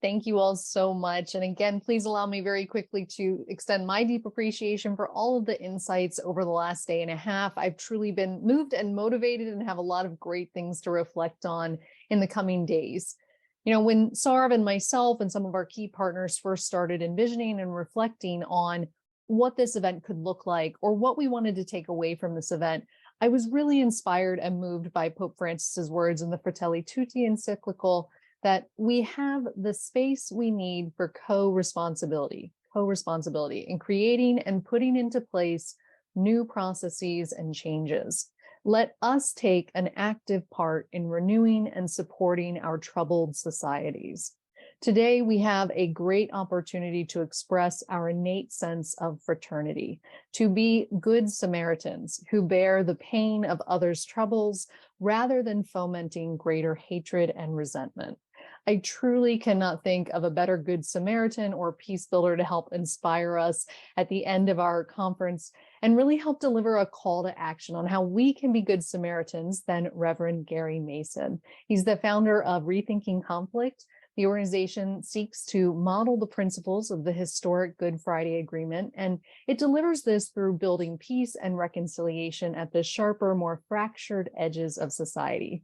Thank you all so much. And again, please allow me very quickly to extend my deep appreciation for all of the insights over the last day and a half. I've truly been moved and motivated and have a lot of great things to reflect on in the coming days. When Sarv and myself and some of our key partners first started envisioning and reflecting on what this event could look like or what we wanted to take away from this event, I was really inspired and moved by Pope Francis's words in the Fratelli Tutti encyclical that we have the space we need for co-responsibility in creating and putting into place new processes and changes. Let us take an active part in renewing and supporting our troubled societies. Today, we have a great opportunity to express our innate sense of fraternity, to be good Samaritans who bear the pain of others' troubles rather than fomenting greater hatred and resentment. I truly cannot think of a better Good Samaritan or peace builder to help inspire us at the end of our conference and really help deliver a call to action on how we can be good Samaritans than Reverend Gary Mason. He's the founder of Rethinking Conflict. The organization seeks to model the principles of the historic Good Friday Agreement, and it delivers this through building peace and reconciliation at the sharper, more fractured edges of society.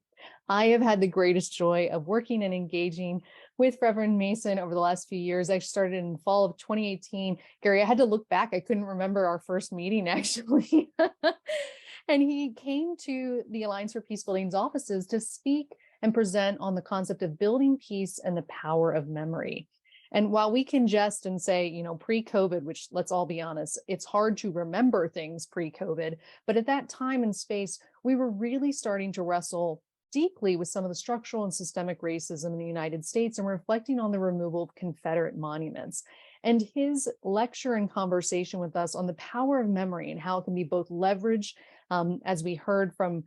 I have had the greatest joy of working and engaging with Reverend Mason over the last few years. I started in fall of 2018. Gary, I had to look back. I couldn't remember our first meeting, actually. And he came to the Alliance for Peace Building's offices to speak and present on the concept of building peace and the power of memory. And while we can jest and say, pre-COVID, which let's all be honest, it's hard to remember things pre-COVID, but at that time and space, we were really starting to wrestle deeply with some of the structural and systemic racism in the United States and reflecting on the removal of Confederate monuments. And his lecture and conversation with us on the power of memory and how it can be both leveraged, as we heard from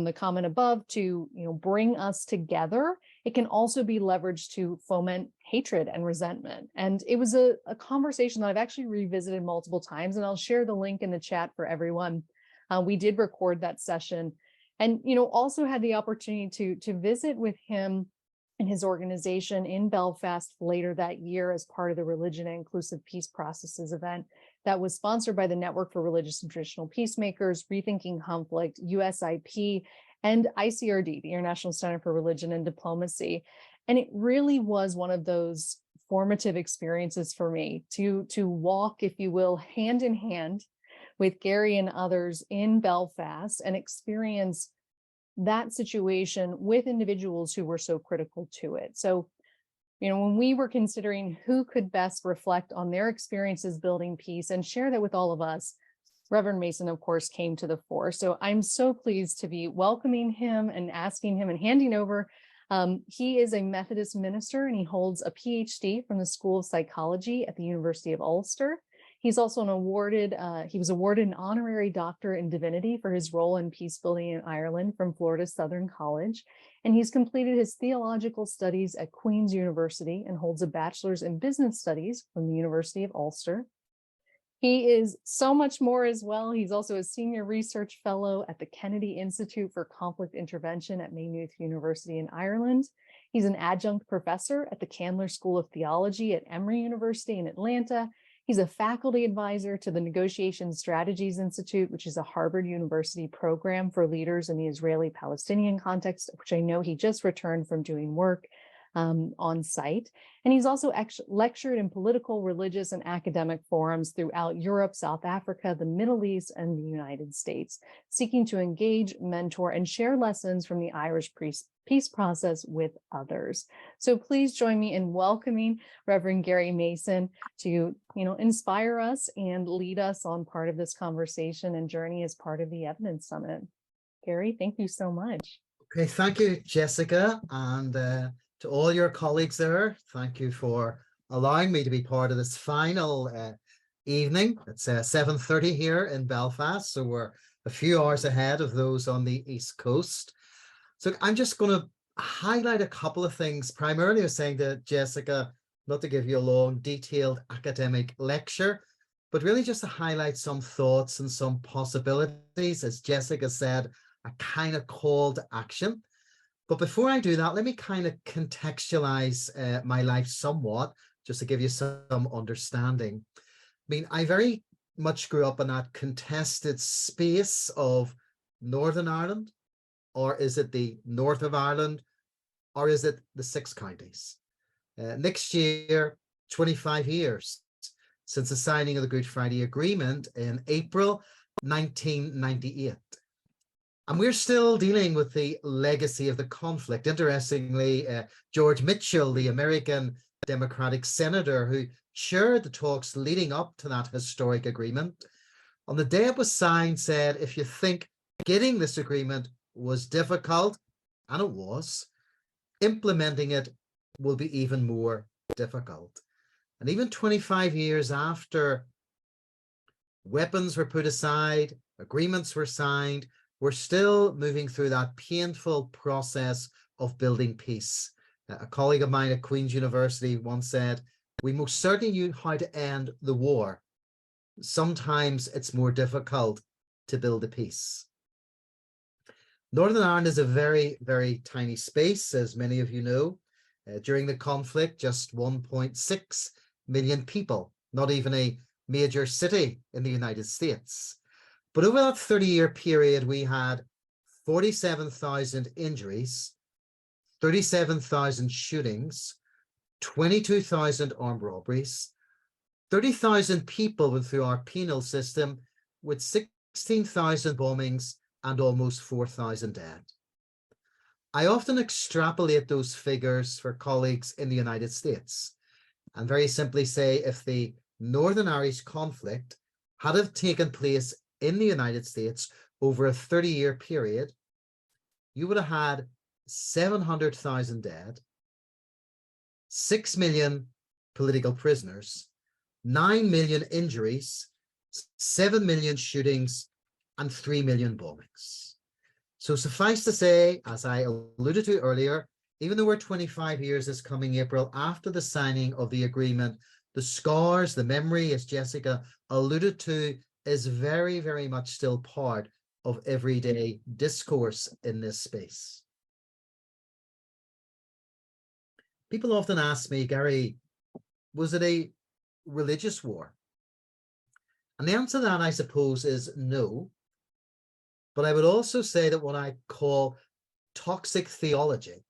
the comment above, to bring us together. It can also be leveraged to foment hatred and resentment. And it was a conversation that I've actually revisited multiple times, and I'll share the link in the chat for everyone. We did record that session. And, also had the opportunity to visit with him and his organization in Belfast later that year as part of the Religion and Inclusive Peace Processes event that was sponsored by the Network for Religious and Traditional Peacemakers, Rethinking Conflict, USIP, and ICRD, the International Center for Religion and Diplomacy. And it really was one of those formative experiences for me to walk, if you will, hand in hand with Gary and others in Belfast and experience that situation with individuals who were so critical to it. So, when we were considering who could best reflect on their experiences building peace and share that with all of us, Reverend Mason, of course, came to the fore. So I'm so pleased to be welcoming him and asking him and handing over. He is a Methodist minister and he holds a PhD from the School of Psychology at the University of Ulster. He's also he was awarded an honorary doctor in divinity for his role in peace building in Ireland from Florida Southern College. And he's completed his theological studies at Queen's University and holds a bachelor's in business studies from the University of Ulster. He is so much more as well. He's also a senior research fellow at the Kennedy Institute for Conflict Intervention at Maynooth University in Ireland. He's an adjunct professor at the Candler School of Theology at Emory University in Atlanta. He's a faculty advisor to the Negotiation Strategies Institute, which is a Harvard University program for leaders in the Israeli-Palestinian context, which I know he just returned from doing work on site. And he's also lectured in political, religious, and academic forums throughout Europe, South Africa, the Middle East, and the United States, seeking to engage, mentor, and share lessons from the Irish peace process with others. So please join me in welcoming Reverend Gary Mason to, inspire us and lead us on part of this conversation and journey as part of the Evidence Summit. Gary, thank you so much. Okay, thank you, Jessica, and to all your colleagues there, thank you for allowing me to be part of this final evening. It's 7:30 here in Belfast, so we're a few hours ahead of those on the East Coast. So I'm just going to highlight a couple of things. Primarily, I was saying to Jessica, not to give you a long, detailed academic lecture, but really just to highlight some thoughts and some possibilities, as Jessica said, a kind of call to action. But before I do that, let me kind of contextualize my life somewhat, just to give you some understanding. I mean, I very much grew up in that contested space of Northern Ireland, or is it the north of Ireland, or is it the six counties? Next year, 25 years since the signing of the Good Friday Agreement in April 1998. And we're still dealing with the legacy of the conflict. Interestingly, George Mitchell, the American Democratic senator who chaired the talks leading up to that historic agreement, on the day it was signed, said, if you think getting this agreement was difficult, and it was, implementing it will be even more difficult. And even 25 years after weapons were put aside, agreements were signed, we're still moving through that painful process of building peace. A colleague of mine at Queen's University once said, we most certainly knew how to end the war. Sometimes it's more difficult to build a peace. Northern Ireland is a very, very tiny space, as many of you know. During the conflict, just 1.6 million people, not even a major city in the United States. But over that 30-year period, we had 47,000 injuries, 37,000 shootings, 22,000 armed robberies, 30,000 people went through our penal system, with 16,000 bombings and almost 4,000 dead. I often extrapolate those figures for colleagues in the United States and very simply say, if the Northern Irish conflict had have taken place in the United States over a 30-year period, you would have had 700,000 dead, 6 million political prisoners, 9 million injuries, 7 million shootings, and 3 million bombings. So suffice to say, as I alluded to earlier, even though we're 25 years this coming April after the signing of the agreement, the scars, the memory, as Jessica alluded to, is very, very much still part of everyday discourse in this space. People often ask me, Gary, was it a religious war? And the answer to that, I suppose, is no. But I would also say that what I call toxic theology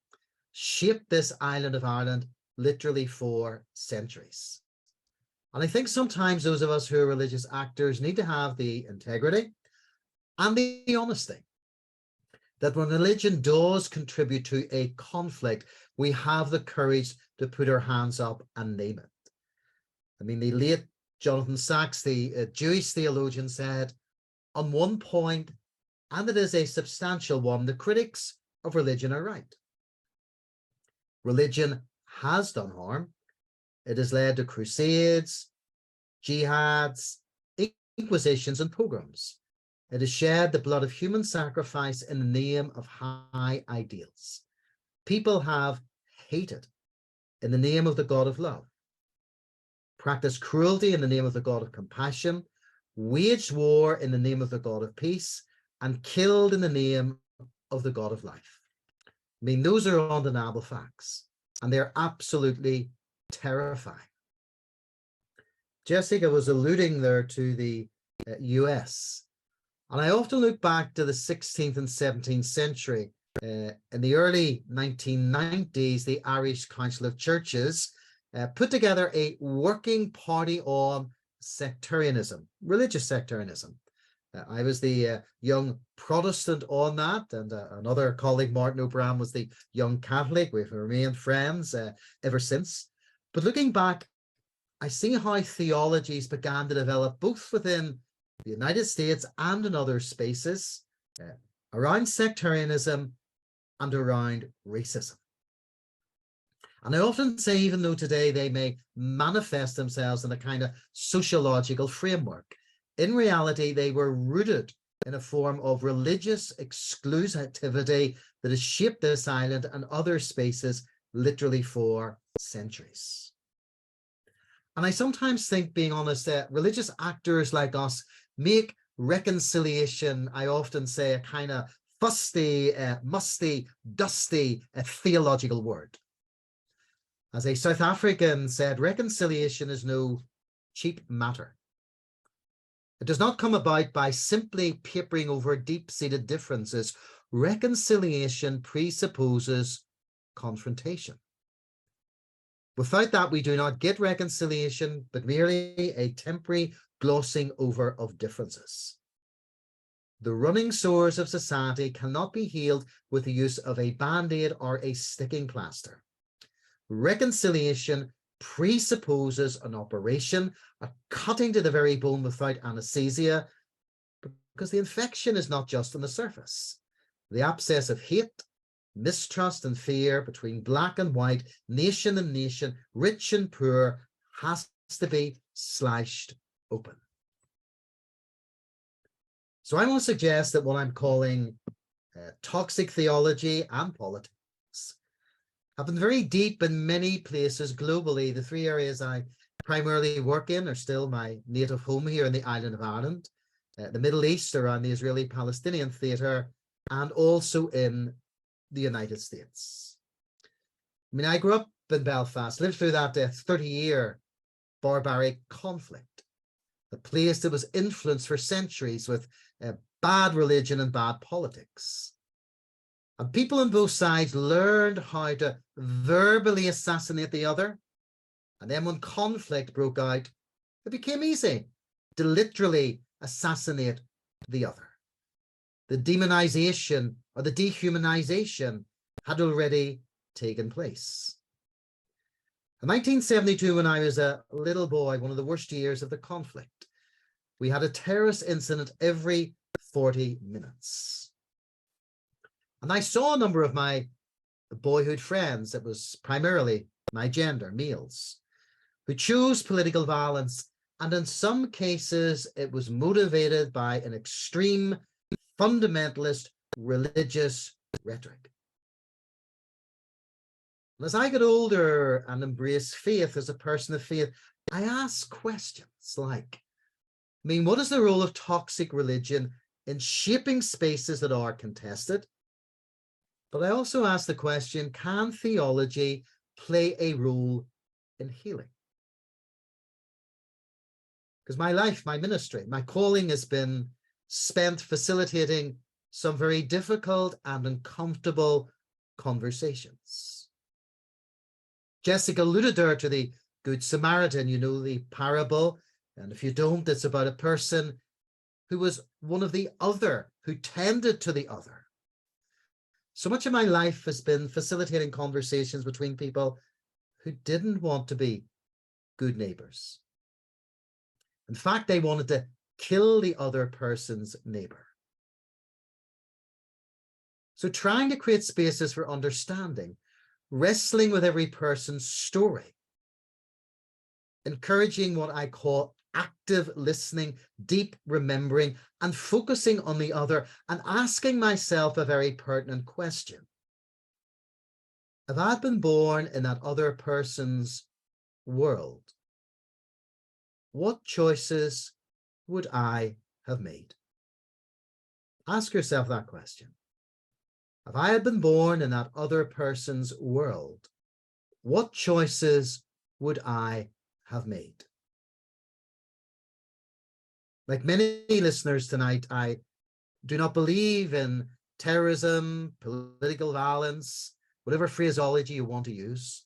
shaped this island of Ireland literally for centuries. And I think sometimes those of us who are religious actors need to have the integrity and the honesty that when religion does contribute to a conflict, we have the courage to put our hands up and name it. I mean, the late Jonathan Sacks, the Jewish theologian, said, on one point, and it is a substantial one, the critics of religion are right. Religion has done harm. It has led to crusades, jihads, inquisitions, and pogroms. It has shed the blood of human sacrifice in the name of high ideals. People have hated in the name of the God of love, practiced cruelty in the name of the God of compassion, waged war in the name of the God of peace, and killed in the name of the God of life. I mean, those are undeniable facts, and they're absolutely terrifying. Jessica was alluding there to the US, and I often look back to the 16th and 17th century. In the early 1990s, the Irish Council of Churches put together a working party on sectarianism, religious sectarianism. I was the young Protestant on that, and another colleague, Martin O'Brien, was the young Catholic. We've remained friends ever since. But looking back, I see how theologies began to develop both within the United States and in other spaces around sectarianism and around racism. And I often say, even though today they may manifest themselves in a kind of sociological framework, in reality, they were rooted in a form of religious exclusivity that has shaped this island and other spaces literally for centuries. And I sometimes think, being honest, that religious actors like us make reconciliation, I often say, a kind of fusty, musty, dusty theological word. As a South African said, reconciliation is no cheap matter. It does not come about by simply papering over deep-seated differences. Reconciliation presupposes confrontation. Without that, we do not get reconciliation, but merely a temporary glossing over of differences. The running sores of society cannot be healed with the use of a band-aid or a sticking plaster. Reconciliation presupposes an operation, a cutting to the very bone without anesthesia, because the infection is not just on the surface. The abscess of hate, mistrust and fear between black and white, nation and nation, rich and poor, has to be slashed open. So I want to suggest that what I'm calling toxic theology and politics have been very deep in many places globally. The three areas I primarily work in are still my native home here in the island of Ireland, the Middle East around the Israeli-Palestinian theatre, and also in the United States. I mean, I grew up in Belfast, lived through that 30-year barbaric conflict, a place that was influenced for centuries with bad religion and bad politics. And people on both sides learned how to verbally assassinate the other. And then when conflict broke out, it became easy to literally assassinate the other. The demonization or the dehumanization had already taken place. In 1972, when I was a little boy, one of the worst years of the conflict, we had a terrorist incident every 40 minutes. And I saw a number of my boyhood friends, it was primarily my gender, males, who chose political violence. And in some cases, it was motivated by an extreme fundamentalist religious rhetoric. And as I got older and embraced faith as a person of faith, I asked questions like, I mean, what is the role of toxic religion in shaping spaces that are contested? But I also asked the question, can theology play a role in healing? Because my life, my ministry, my calling has been spent facilitating some very difficult and uncomfortable conversations. Jessica alluded there to the Good Samaritan, you know the parable, and if you don't, it's about a person who was one of the other, who tended to the other. So much of my life has been facilitating conversations between people who didn't want to be good neighbors. In fact, they wanted to kill the other person's neighbor. So trying to create spaces for understanding, wrestling with every person's story, encouraging what I call active listening, deep remembering, and focusing on the other, and asking myself a very pertinent question. If I'd been born in that other person's world, what choices would I have made? Ask yourself that question. If I had been born in that other person's world, what choices would I have made? Like many listeners tonight, I do not believe in terrorism, political violence, whatever phraseology you want to use.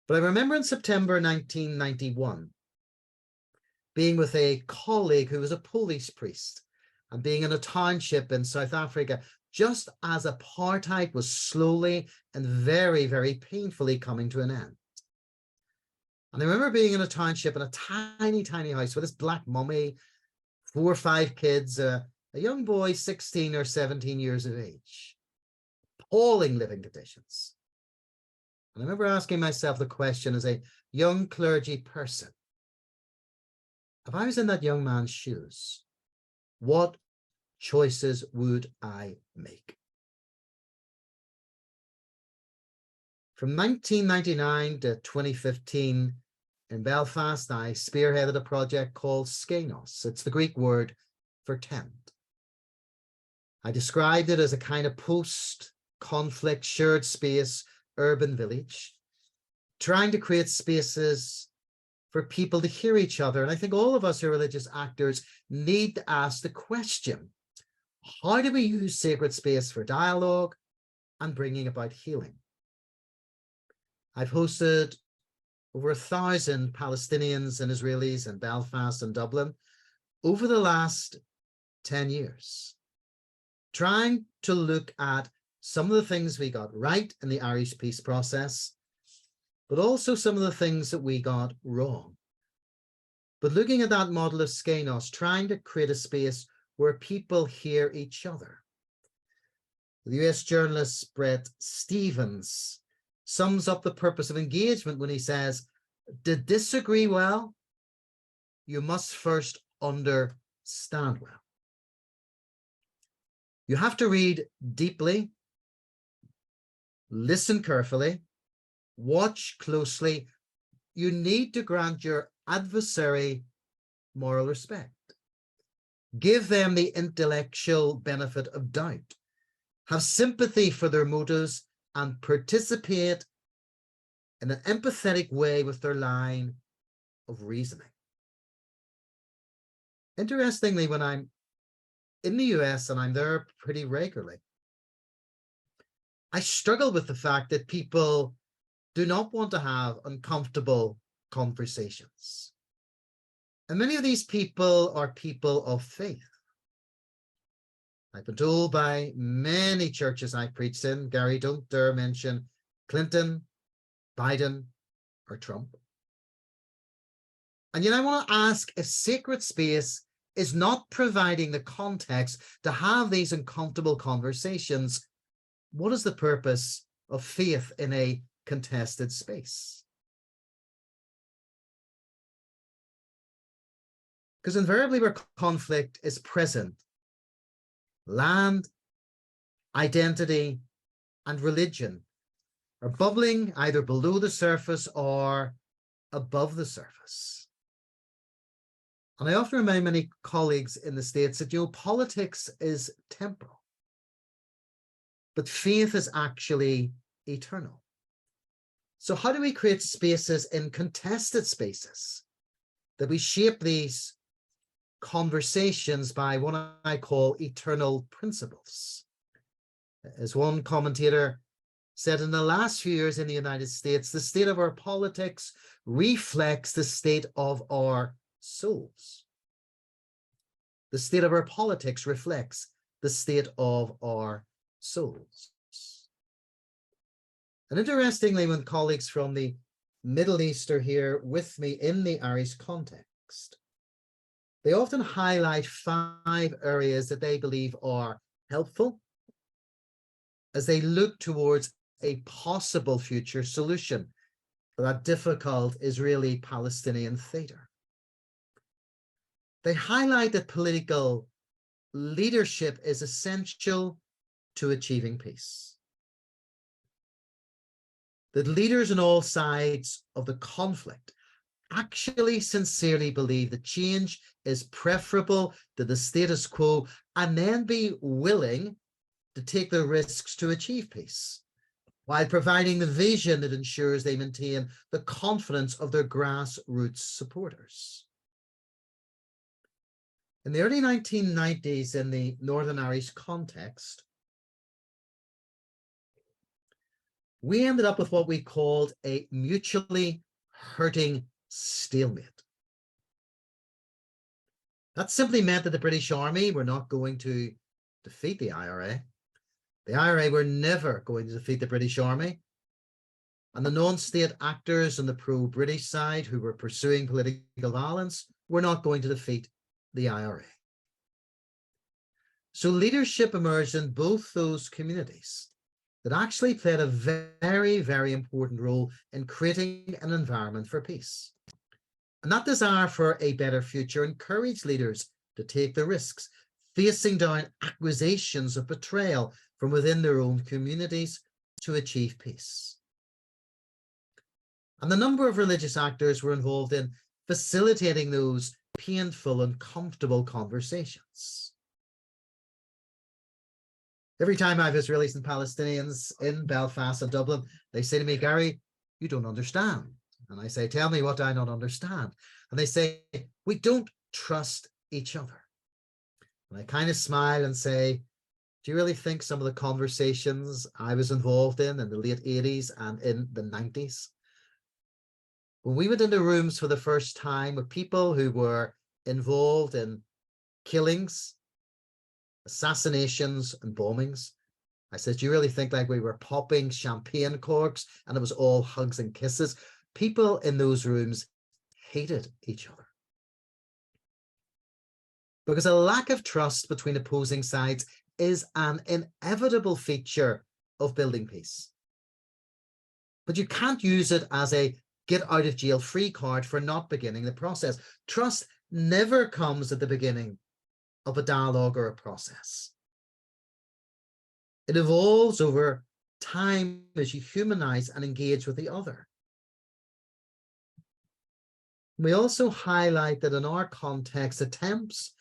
But I remember in September 1991, being with a colleague who was a police priest and being in a township in South Africa, just as apartheid was slowly and very, very painfully coming to an end. And I remember being in a township in a tiny, tiny house with this black mummy, 4 or 5 kids, a young boy, 16 or 17 years of age. Appalling living conditions. And I remember asking myself the question as a young clergy person, if I was in that young man's shoes, what choices would I make? From 1999 to 2015, in Belfast, I spearheaded a project called Skenos. It's the Greek word for tent. I described it as a kind of post-conflict shared space urban village, trying to create spaces for people to hear each other. And I think all of us who are religious actors need to ask the question, how do we use sacred space for dialogue and bringing about healing? I've hosted over 1,000 Palestinians and Israelis in Belfast and Dublin over the last 10 years, trying to look at some of the things we got right in the Irish peace process, but also some of the things that we got wrong. But looking at that model of Skenos, trying to create a space where people hear each other. The US journalist Bret Stephens sums up the purpose of engagement when he says, to disagree well, you must first understand well. You have to read deeply, listen carefully, watch closely. You need to grant your adversary moral respect. Give them the intellectual benefit of doubt. Have sympathy for their motives and participate in an empathetic way with their line of reasoning. Interestingly, when I'm in the US, and I'm there pretty regularly, I struggle with the fact that people do not want to have uncomfortable conversations. And many of these people are people of faith. I've been told by many churches I preached in, Gary, don't dare mention Clinton, Biden, or Trump. And yet I want to ask if sacred space is not providing the context to have these uncomfortable conversations, what is the purpose of faith in a contested space? Because invariably where conflict is present, land, identity, and religion are bubbling either below the surface or above the surface. And I often remind many colleagues in the States that, politics is temporal, but faith is actually eternal. So how do we create spaces in contested spaces that we shape these conversations by what I call eternal principles? As one commentator said, in the last few years in the United States, the state of our politics reflects the state of our souls. The state of our politics reflects the state of our souls. And interestingly, when colleagues from the Middle East are here with me in the Irish context, they often highlight 5 areas that they believe are helpful as they look towards a possible future solution for that difficult Israeli-Palestinian theater. They highlight that political leadership is essential to achieving peace. That leaders on all sides of the conflict actually sincerely believe that change is preferable to the status quo, and then be willing to take the risks to achieve peace, while providing the vision that ensures they maintain the confidence of their grassroots supporters. In the early 1990s, in the Northern Irish context, we ended up with what we called a mutually hurting stalemate. That simply meant that the British Army were not going to defeat the IRA. The IRA were never going to defeat the British Army. And the non-state actors on the pro-British side who were pursuing political violence were not going to defeat the IRA. So leadership emerged in both those communities that actually played a very, very important role in creating an environment for peace. And that desire for a better future encouraged leaders to take the risks, facing down accusations of betrayal from within their own communities to achieve peace. And the number of religious actors were involved in facilitating those painful and comfortable conversations. Every time I have Israelis and Palestinians in Belfast and Dublin, they say to me, Gary, you don't understand. And I say, tell me what I don't understand. And they say, we don't trust each other. And I kind of smile and say, do you really think some of the conversations I was involved in the late 80s and in the 90s, when we went into rooms for the first time with people who were involved in killings, assassinations, and bombings, I said, do you really think like we were popping champagne corks and it was all hugs and kisses? People in those rooms hated each other. Because a lack of trust between opposing sides is an inevitable feature of building peace. But you can't use it as a get out of jail free card for not beginning the process. Trust never comes at the beginning of a dialogue or a process. It evolves over time as you humanize and engage with the other. We also highlight that in our context, attempts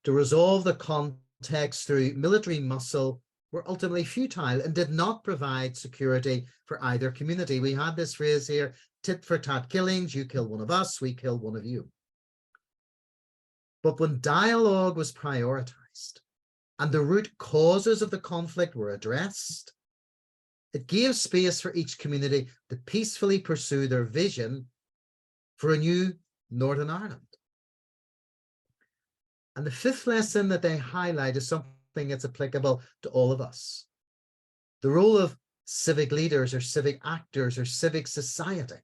to resolve the context through military muscle were ultimately futile and did not provide security for either community. We had this phrase here, tit for tat killings, you kill one of us, we kill one of you. But when dialogue was prioritized and the root causes of the conflict were addressed, it gave space for each community to peacefully pursue their vision for a new Northern Ireland. And the fifth lesson that they highlight is something that's applicable to all of us. The role of civic leaders or civic actors or civic society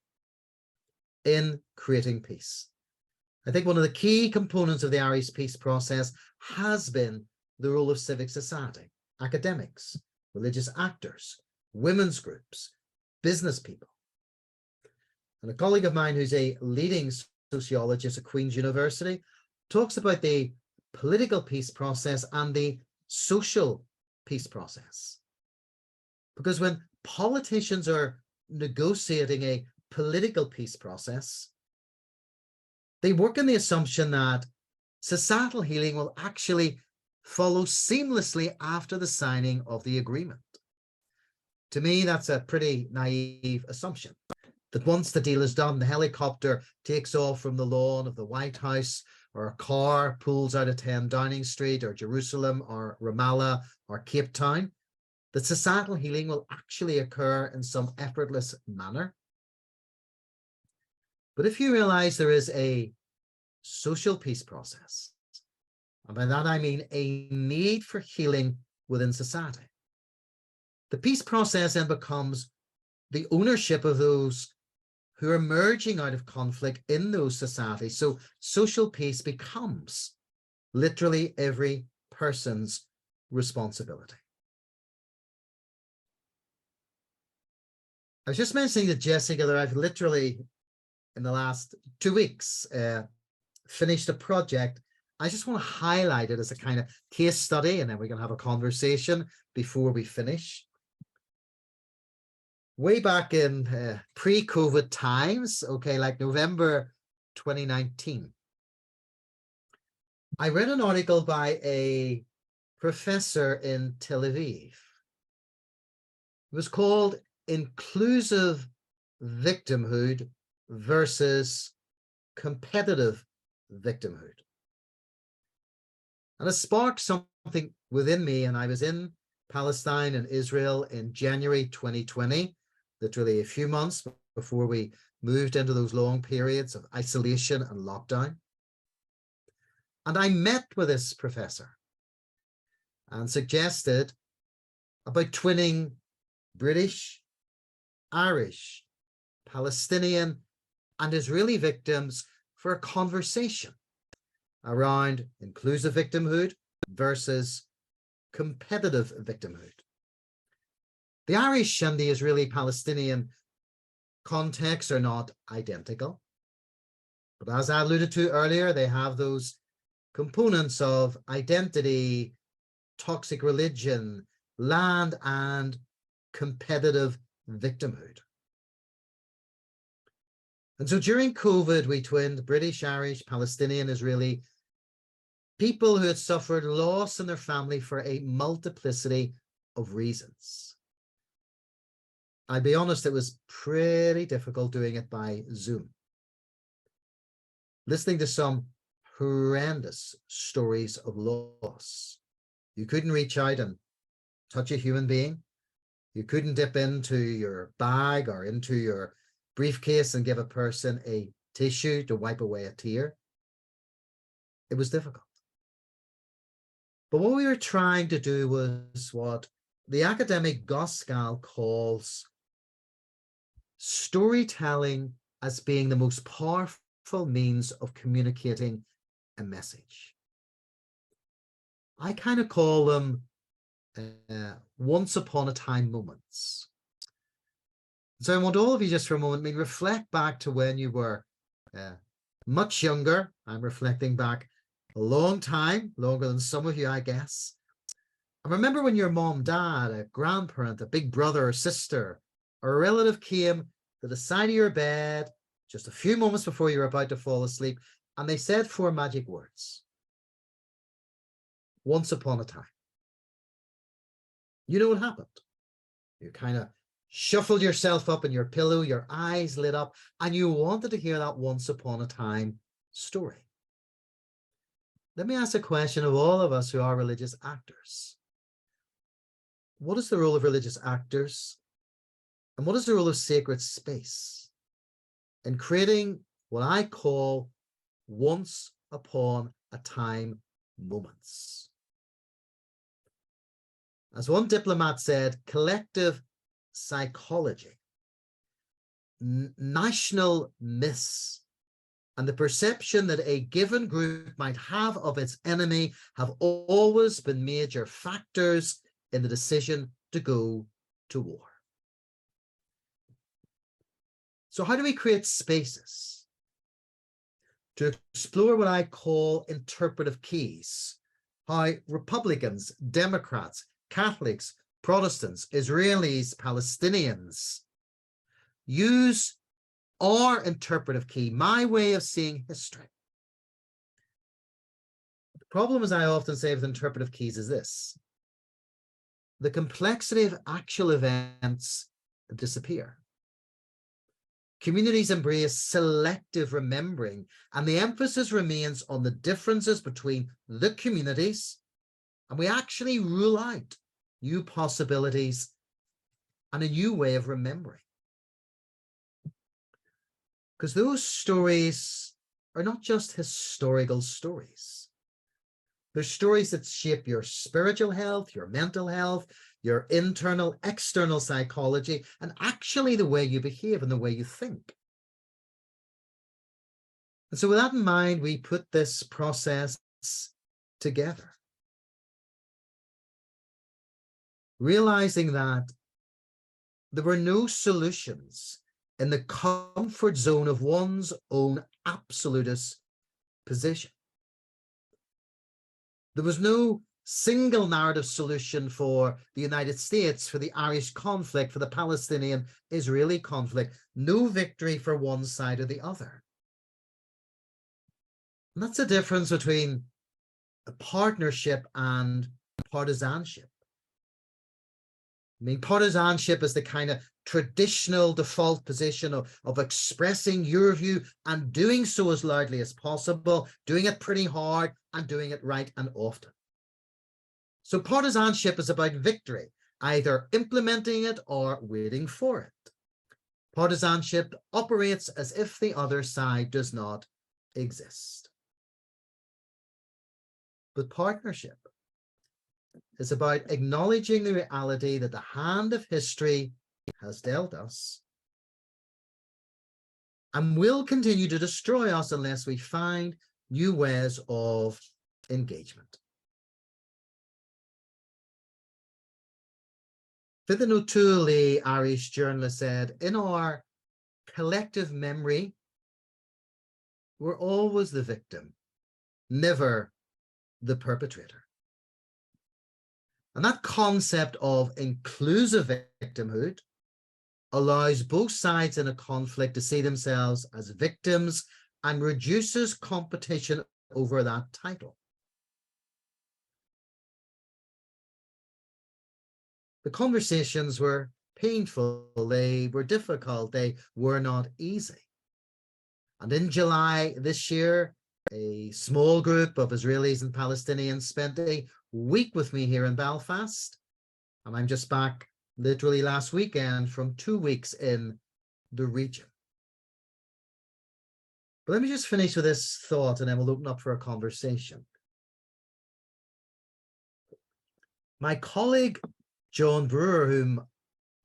in creating peace. I think one of the key components of the Irish peace process has been the role of civic society, academics, religious actors, women's groups, business people. And a colleague of mine who's a leading sociologist at Queen's University talks about the political peace process and the social peace process. Because when politicians are negotiating a political peace process, they work on the assumption that societal healing will actually follow seamlessly after the signing of the agreement. To me, that's a pretty naive assumption, that once the deal is done, the helicopter takes off from the lawn of the White House, or a car pulls out of 10 Downing Street, or Jerusalem, or Ramallah, or Cape Town, that societal healing will actually occur in some effortless manner. But if you realize there is a social peace process, and by that I mean a need for healing within society, the peace process then becomes the ownership of those who are emerging out of conflict in those societies. So social peace becomes literally every person's responsibility. I was just mentioning to Jessica that I've literally, in the last 2 weeks, finished a project. I just want to highlight it as a kind of case study, and then we can have a conversation before we finish. Way back in pre-COVID times, okay, like November 2019, I read an article by a professor in Tel Aviv. It was called Inclusive Victimhood versus Competitive Victimhood. And it sparked something within me, and I was in Palestine and Israel in January 2020, literally a few months before we moved into those long periods of isolation and lockdown. And I met with this professor and suggested about twinning British, Irish, Palestinian, and Israeli victims for a conversation around inclusive victimhood versus competitive victimhood. The Irish and the Israeli-Palestinian contexts are not identical, but as I alluded to earlier, they have those components of identity, toxic religion, land, and competitive victimhood. And so during COVID, we twinned British, Irish, Palestinian, Israeli people who had suffered loss in their family for a multiplicity of reasons. I'll be honest, it was pretty difficult doing it by Zoom. Listening to some horrendous stories of loss. You couldn't reach out and touch a human being. You couldn't dip into your bag or into your briefcase and give a person a tissue to wipe away a tear. It was difficult. But what we were trying to do was what the academic Goskal calls storytelling as being the most powerful means of communicating a message. I kind of call them once upon a time moments. So I want all of you just for a moment, reflect back to when you were much younger. I'm reflecting back a long time, longer than some of you, I guess. I remember when your mom, dad, a grandparent, a big brother or sister, or a relative came to the side of your bed just a few moments before you were about to fall asleep, and they said 4 magic words. Once upon a time. You know what happened? You kind of shuffled yourself up in your pillow, your eyes lit up, and you wanted to hear that once upon a time story. Let me ask a question of all of us who are religious actors. What is the role of religious actors? And what is the role of sacred space in creating what I call once upon a time moments? As one diplomat said, collective psychology, national myths, and the perception that a given group might have of its enemy have always been major factors in the decision to go to war. So how do we create spaces to explore what I call interpretive keys? How Republicans, Democrats, Catholics, Protestants, Israelis, Palestinians use our interpretive key, my way of seeing history. The problem, as I often say with interpretive keys, is this: the complexity of actual events disappear. Communities embrace selective remembering, and the emphasis remains on the differences between the communities, and we actually rule out new possibilities and a new way of remembering. Because those stories are not just historical stories. They're stories that shape your spiritual health, your mental health, your internal, external psychology, and actually the way you behave and the way you think. And so with that in mind, we put this process together, realizing that there were no solutions in the comfort zone of one's own absolutist position. There was no single narrative solution for the United States, for the Irish conflict, for the Palestinian-Israeli conflict. No victory for one side or the other. And that's the difference between a partnership and partisanship. I mean, partisanship is the kind of traditional default position of expressing your view and doing so as loudly as possible, doing it pretty hard and doing it right and often. So partisanship is about victory, either implementing it or waiting for it. Partisanship operates as if the other side does not exist. But partnership is about acknowledging the reality that the hand of history has dealt us and will continue to destroy us unless we find new ways of engagement. Fianna O'Toole, the Irish journalist, said, "In our collective memory, we're always the victim, never the perpetrator." And that concept of inclusive victimhood allows both sides in a conflict to see themselves as victims and reduces competition over that title. The conversations were painful, they were difficult, they were not easy. And in July this year, a small group of Israelis and Palestinians spent a week with me here in Belfast. And I'm just back literally last weekend from 2 weeks in the region. But let me just finish with this thought and then we'll open up for a conversation. My colleague, John Brewer, whom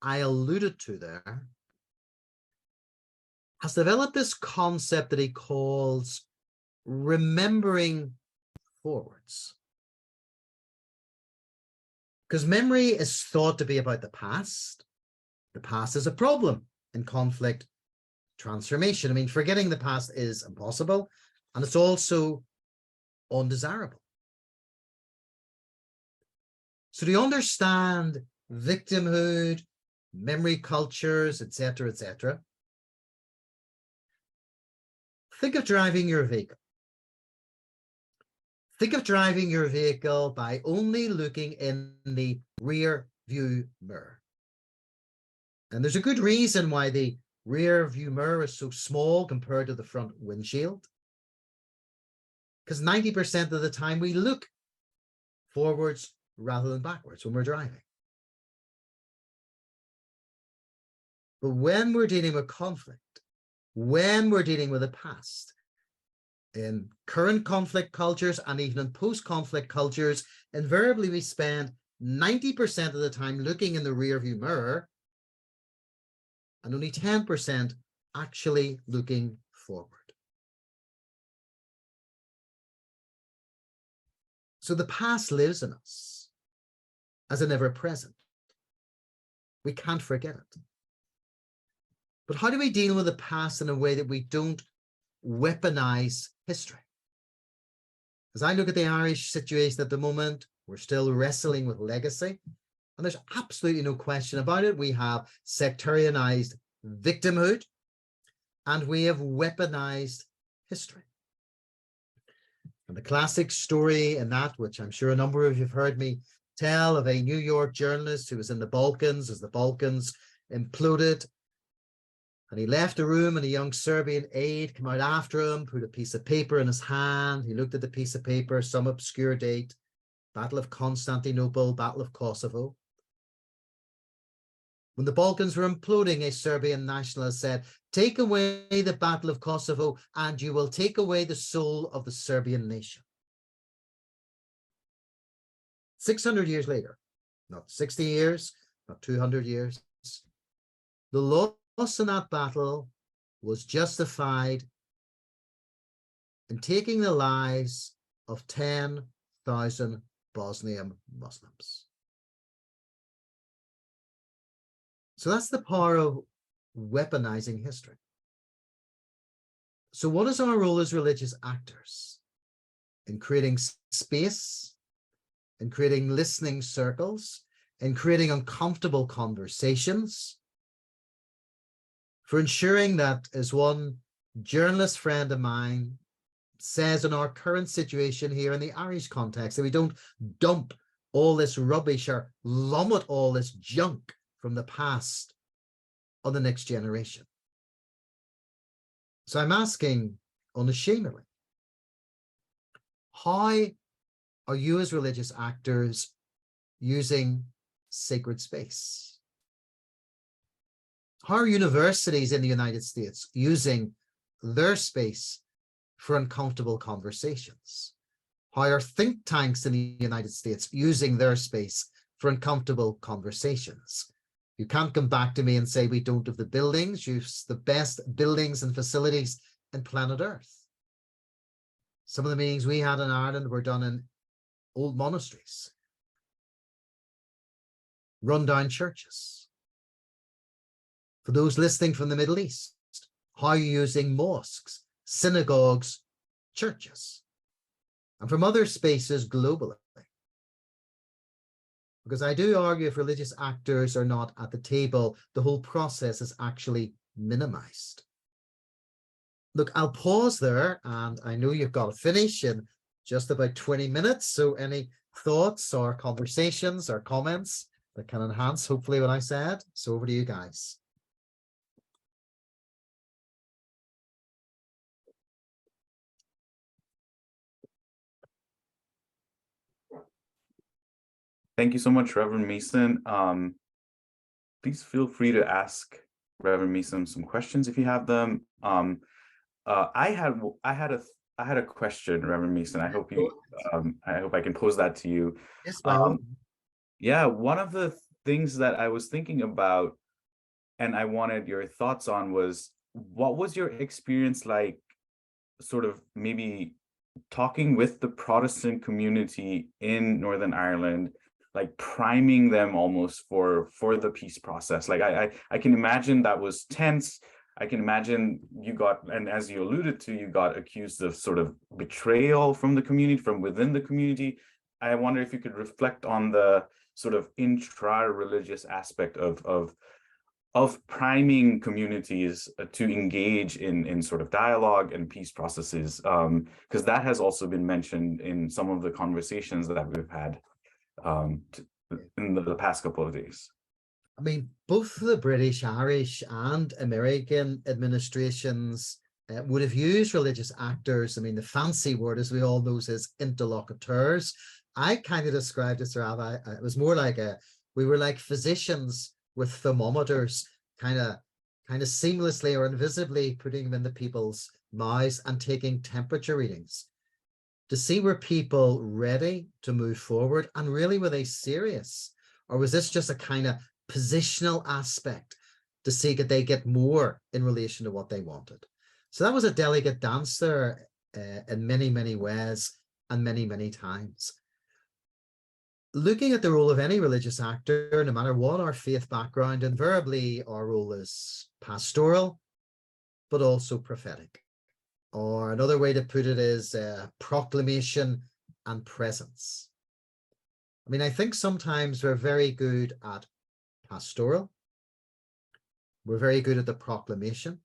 I alluded to there, has developed this concept that he calls remembering forwards. Because memory is thought to be about the past. The past is a problem in conflict transformation. I mean, forgetting the past is impossible, and it's also undesirable. So to understand victimhood, memory cultures, etc., think of driving your vehicle. Think of driving your vehicle by only looking in the rear view mirror. And there's a good reason why the rear view mirror is so small compared to the front windshield. Because 90% of the time we look forwards rather than backwards when we're driving. But when we're dealing with conflict, when we're dealing with the past, in current conflict cultures and even in post-conflict cultures, invariably we spend 90% of the time looking in the rear view mirror and only 10% actually looking forward. So the past lives in us as an ever-present. We can't forget it. But how do we deal with the past in a way that we don't weaponize history? As I look at the Irish situation at the moment, we're still wrestling with legacy, and there's absolutely no question about it. We have sectarianized victimhood, and we have weaponized history. And the classic story in that, which I'm sure a number of you have heard me tell, of a New York journalist who was in the Balkans as the Balkans imploded. And he left the room and a young Serbian aide came out after him, put a piece of paper in his hand. He looked at the piece of paper, some obscure date, Battle of Constantinople, Battle of Kosovo. When the Balkans were imploding, a Serbian nationalist said, "Take away the Battle of Kosovo and you will take away the soul of the Serbian nation." 600 years later, not 60 years, not 200 years, the loss in that battle was justified in taking the lives of 10,000 Bosnian Muslims. So that's the power of weaponizing history. So what is our role as religious actors in creating space, in creating listening circles, in creating uncomfortable conversations, for ensuring that, as one journalist friend of mine says, in our current situation here in the Irish context, that we don't dump all this rubbish or vomit all this junk from the past on the next generation. So I'm asking unashamedly, how are you as religious actors using sacred space? How are universities in the United States using their space for uncomfortable conversations? How are think tanks in the United States using their space for uncomfortable conversations? You can't come back to me and say we don't have the buildings. Use the best buildings and facilities in planet Earth. Some of the meetings we had in Ireland were done in old monasteries, rundown churches. For those listening from the Middle East, how are you using mosques, synagogues, churches, and from other spaces globally? Because I do argue if religious actors are not at the table, the whole process is actually minimized. Look, I'll pause there, and I know you've got to finish in just about 20 minutes. So any thoughts or conversations or comments that can enhance, hopefully, what I said. So over to you guys. Thank you so much, Reverend Mason. Please feel free to ask Reverend Mason some questions if you have them. I had a question, Reverend Mason. I hope I can pose that to you. Yes, by all. Yeah, one of the things that I was thinking about and I wanted your thoughts on was, what was your experience like, sort of maybe talking with the Protestant community in Northern Ireland, like priming them almost for the peace process? Like I can imagine that was tense. I can imagine you got, and as you alluded to, you got accused of sort of betrayal from the community, from within the community. I wonder if you could reflect on the sort of intra-religious aspect of priming communities to engage in sort of dialogue and peace processes, because that has also been mentioned in some of the conversations that we've had in the past couple of days. I mean, both the British, Irish, and American administrations would have used religious actors. I mean, the fancy word, as we all know, is interlocutors. I kind of described it, Sarah. It was more like we were like physicians with thermometers, kind of seamlessly or invisibly putting them into people's mouths and taking temperature readings to see were people ready to move forward, and really were they serious, or was this just a kind of positional aspect to see could they get more in relation to what they wanted. So that was a delicate dance there in many ways and many times. Looking at the role of any religious actor, no matter what our faith background, invariably our role is pastoral, but also prophetic. Or another way to put it is proclamation and presence. I mean, I think sometimes we're very good at pastoral. We're very good at the proclamation.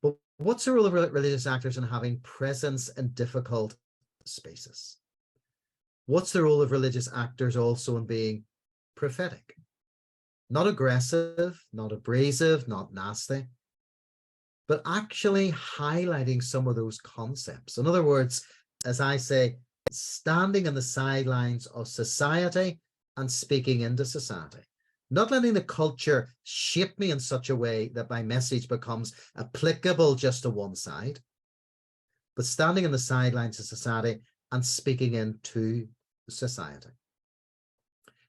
But what's the role of religious actors in having presence in difficult spaces? What's the role of religious actors also in being prophetic? Not aggressive, not abrasive, not nasty, but actually highlighting some of those concepts. In other words, as I say, standing on the sidelines of society and speaking into society. Not letting the culture shape me in such a way that my message becomes applicable just to one side, but standing on the sidelines of society and speaking into society.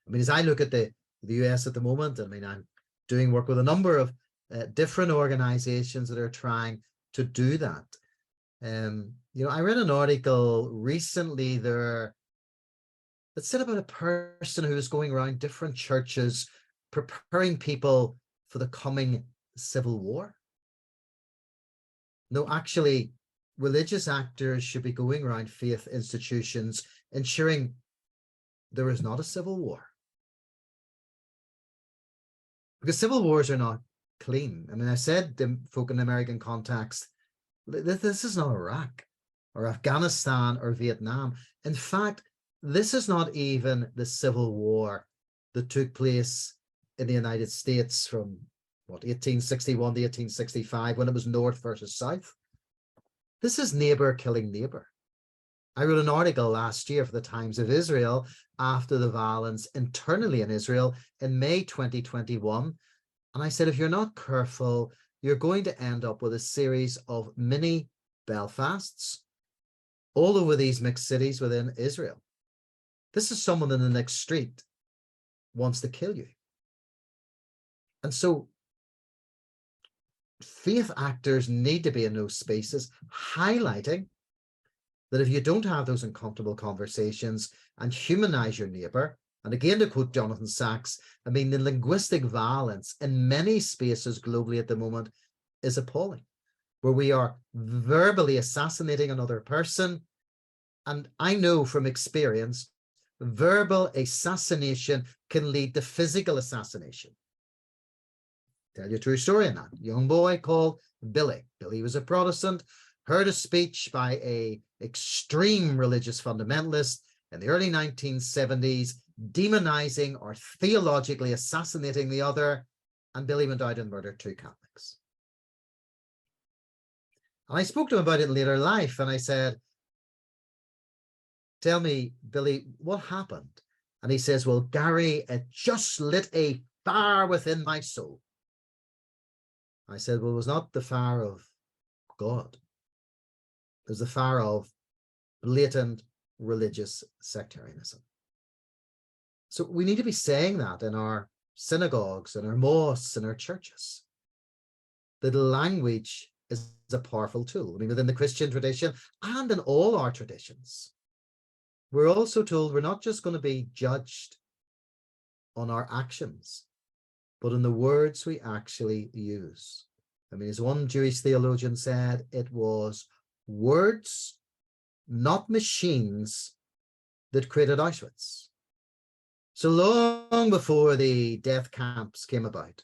I mean, as I look at the US at the moment, I mean, I'm doing work with a number of different organizations that are trying to do that. You know, I read an article recently there that said about a person who was going around different churches preparing people for the coming civil war. No, actually, religious actors should be going around faith institutions ensuring there is not a civil war. Because civil wars are not clean. I mean, I said to folk in the American context, this is not Iraq or Afghanistan or Vietnam. In fact, this is not even the civil war that took place in the United States from, what, 1861 to 1865, when it was North versus South. This is neighbor killing neighbor. I wrote an article last year for the Times of Israel after the violence internally in Israel in May 2021. And I said, if you're not careful, you're going to end up with a series of mini Belfasts all over these mixed cities within Israel. This is someone in the next street wants to kill you. And so faith actors need to be in those spaces, highlighting that if you don't have those uncomfortable conversations and humanize your neighbor, and again, to quote Jonathan Sachs, I mean, the linguistic violence in many spaces globally at the moment is appalling, where we are verbally assassinating another person. And I know from experience, verbal assassination can lead to physical assassination. Tell you a true story on that. Young boy called Billy. Billy was a Protestant, heard a speech by an extreme religious fundamentalist in the early 1970s, demonizing or theologically assassinating the other, and Billy went out and murdered 2 Catholics. And I spoke to him about it in later life, and I said, tell me, Billy, what happened? And he says, well, Gary, it just lit a fire within my soul. I said, well, it was not the fire of God. It was the fire of blatant religious sectarianism. So we need to be saying that in our synagogues, in our mosques, in our churches. That language is a powerful tool. I mean, within the Christian tradition and in all our traditions, we're also told we're not just going to be judged on our actions, but in the words we actually use. I mean, as one Jewish theologian said, it was words, not machines, that created Auschwitz. So long before the death camps came about,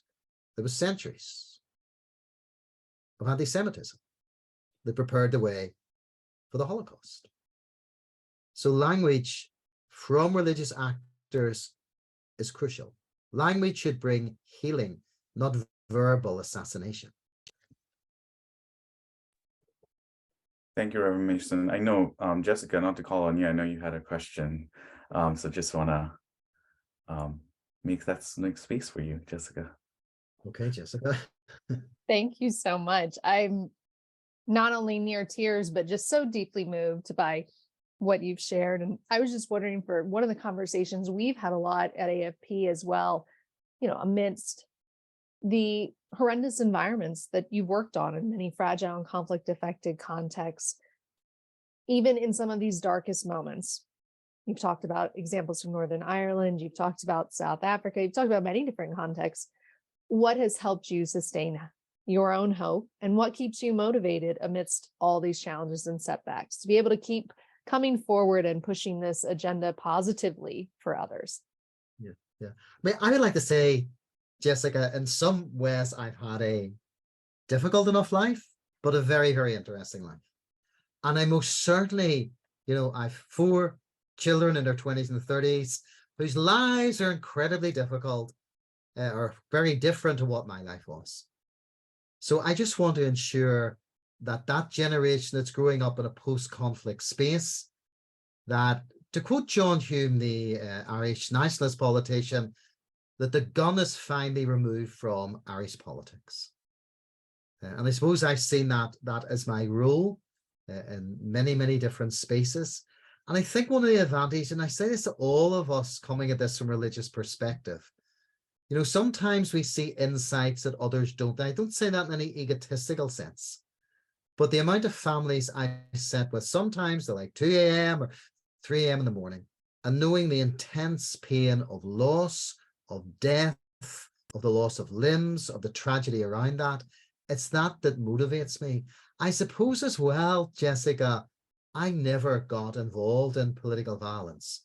there was centuries of anti-Semitism that prepared the way for the Holocaust. So language from religious actors is crucial. Language should bring healing, not verbal assassination. Thank you, Reverend Mason. I know, Jessica, not to call on you, I know you had a question. So just want to make that space for you, Jessica. Okay, Jessica. Thank you so much. I'm not only near tears, but just so deeply moved by what you've shared. And I was just wondering, for one of the conversations we've had a lot at AFP as well, you know, amidst the horrendous environments that you've worked on in many fragile and conflict affected contexts, even in some of these darkest moments. You've talked about examples from Northern Ireland, you've talked about South Africa, you've talked about many different contexts. What has helped you sustain your own hope, and what keeps you motivated amidst all these challenges and setbacks to be able to keep coming forward and pushing this agenda positively for others? Yeah. I mean, I would like to say, Jessica, in some ways I've had a difficult enough life, but a very, very interesting life. And I most certainly, you know, I've 4 children in their 20s and 30s whose lives are incredibly difficult, or very different to what my life was. So I just want to ensure that that generation that's growing up in a post-conflict space, that, to quote John Hume, the Irish nationalist politician, that the gun is finally removed from Irish politics. And I suppose I've seen that as my role in many, many different spaces. And I think one of the advantages, and I say this to all of us coming at this from a religious perspective, you know, sometimes we see insights that others don't. I don't say that in any egotistical sense, but the amount of families I sit with, sometimes they're like 2 a.m. or 3 a.m. in the morning, and knowing the intense pain of loss, of death, of the loss of limbs, of the tragedy around that, it's that motivates me. I suppose as well, Jessica, I never got involved in political violence,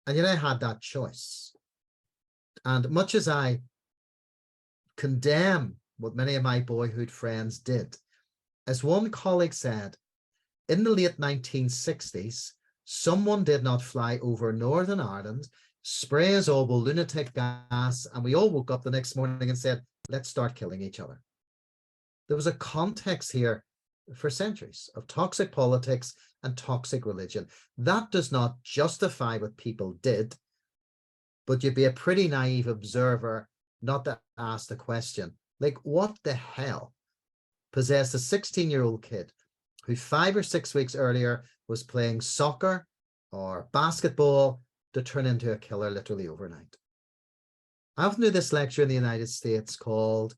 and yet I had that choice. And much as I condemn what many of my boyhood friends did, as one colleague said, in the late 1960s, someone did not fly over Northern Ireland, spray us all with lunatic gas, and we all woke up the next morning and said, let's start killing each other. There was a context here for centuries of toxic politics and toxic religion. That does not justify what people did, but you'd be a pretty naive observer not to ask the question, like, what the hell possessed a 16-year-old kid who 5 or 6 weeks earlier was playing soccer or basketball to turn into a killer literally overnight? I often do this lecture in the United States called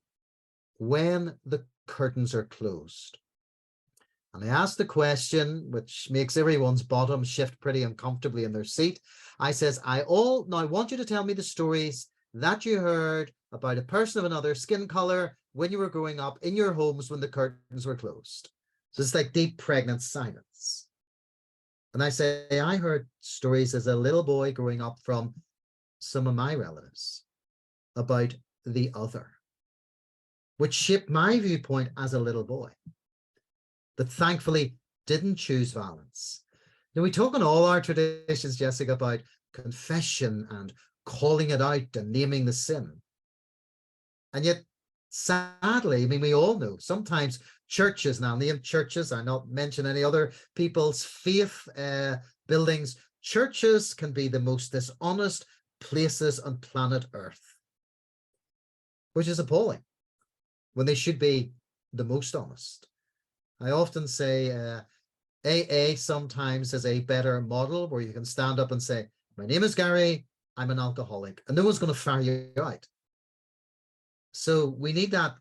When the Curtains Are Closed. And I ask the question, which makes everyone's bottom shift pretty uncomfortably in their seat. I says, now I want you to tell me the stories that you heard about a person of another skin color when you were growing up in your homes when the curtains were closed. So it's like deep, pregnant silence. And I say, I heard stories as a little boy growing up from some of my relatives about the other, which shaped my viewpoint as a little boy, that thankfully didn't choose violence. Now, we talk in all our traditions, Jessica, about confession and calling it out and naming the sin. And yet, sadly, I mean, we all know sometimes churches, now name churches, I not mention any other people's faith buildings, churches can be the most dishonest places on planet Earth, which is appalling when they should be the most honest. I often say AA sometimes is a better model where you can stand up and say, my name is Gary, I'm an alcoholic, and no one's going to fire you out. So we need that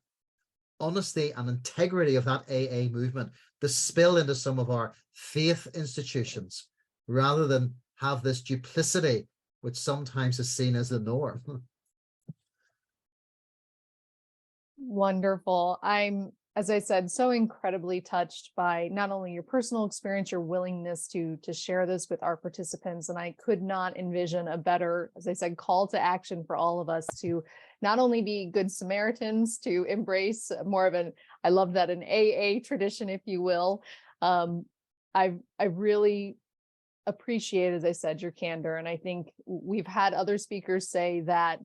honesty and integrity of that AA movement to spill into some of our faith institutions rather than have this duplicity, which sometimes is seen as the norm. Wonderful. I'm, as I said, so incredibly touched by not only your personal experience, your willingness to share this with our participants. And I could not envision a better, as I said, call to action for all of us to not only be good Samaritans, to embrace more of an, I love that, an AA tradition, if you will. I really appreciate, as I said, your candor. And I think we've had other speakers say that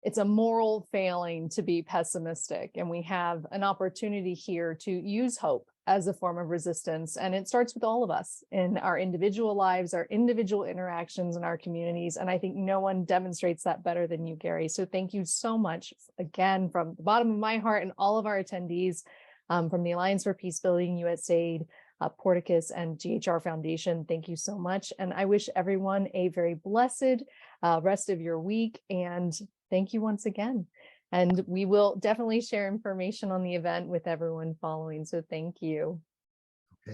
it's a moral failing to be pessimistic. And we have an opportunity here to use hope as a form of resistance. And it starts with all of us in our individual lives, our individual interactions in our communities. And I think no one demonstrates that better than you, Gary. So thank you so much again from the bottom of my heart and all of our attendees from the Alliance for Peace Building, USAID, Porticus, and GHR Foundation. Thank you so much. And I wish everyone a very blessed rest of your week. And thank you once again. And we will definitely share information on the event with everyone following. So thank you.